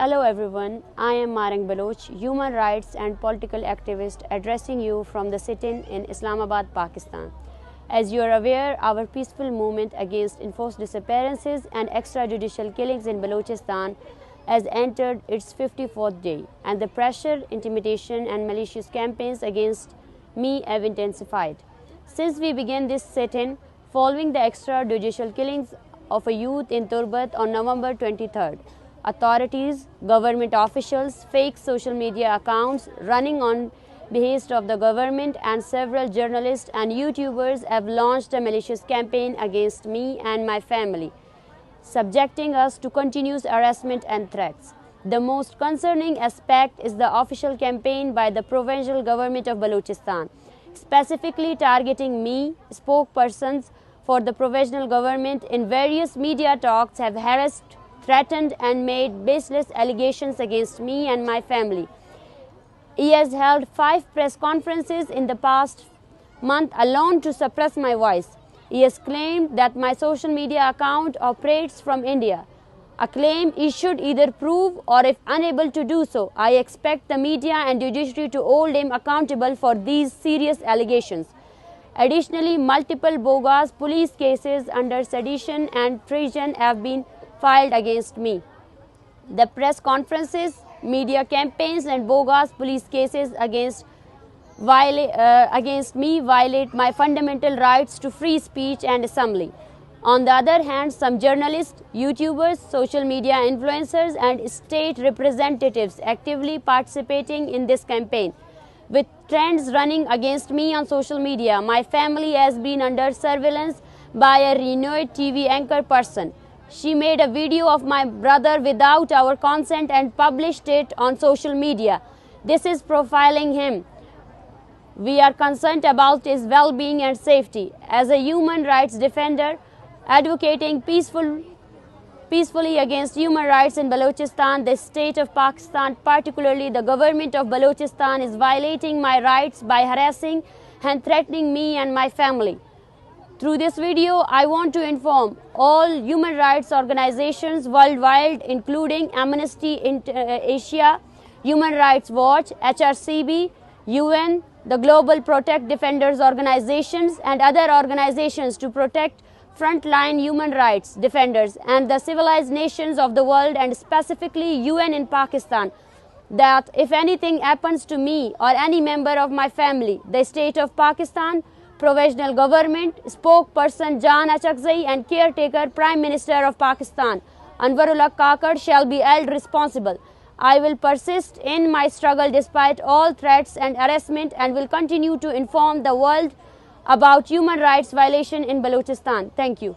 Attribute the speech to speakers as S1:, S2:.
S1: Hello everyone, I am Mahrang Baloch, human rights and political activist addressing you from the sit-in in Islamabad, Pakistan. As you are aware, our peaceful movement against enforced disappearances and extrajudicial killings in Balochistan has entered its 54th day, and the pressure, intimidation and malicious campaigns against me have intensified. Since we began this sit-in, following the extrajudicial killings of a youth in Turbat on November 23rd, authorities, government officials, fake social media accounts running on behest of the government and several journalists and YouTubers have launched a malicious campaign against me and my family, subjecting us to continuous harassment and threats. The most concerning aspect is the official campaign by the provincial government of Balochistan, specifically targeting me. Spokespersons for the provisional government in various media talks have harassed, threatened and made baseless allegations against me and my family. He has held 5 press conferences in the past month alone to suppress my voice. He has claimed that my social media account operates from India, a claim he should either prove, or if unable to do so, I expect the media and judiciary to hold him accountable for these serious allegations. Additionally, multiple bogus police cases under sedition and treason have been filed against me. The press conferences, media campaigns and bogus police cases against me violate my fundamental rights to free speech and assembly. On the other hand, some journalists, YouTubers, social media influencers and state representatives actively participating in this campaign. With trends running against me on social media, my family has been under surveillance by a renowned TV anchor person. She made a video of my brother without our consent and published it on social media. This is profiling him. We are concerned about his well-being and safety. As a human rights defender advocating peacefully against human rights in Balochistan, the state of Pakistan, particularly the government of Balochistan, is violating my rights by harassing and threatening me and my family. Through this video, I want to inform all human rights organizations worldwide, including Amnesty Asia, Human Rights Watch, HRCB, UN, the Global Protect Defenders organizations and other organizations to protect frontline human rights defenders and the civilized nations of the world, and specifically UN in Pakistan, that if anything happens to me or any member of my family, the state of Pakistan, provisional government, spokesperson Jan Achakzai and caretaker Prime Minister of Pakistan, Anwarullah Kakad, shall be held responsible. I will persist in my struggle despite all threats and harassment and will continue to inform the world about human rights violation in Balochistan. Thank you.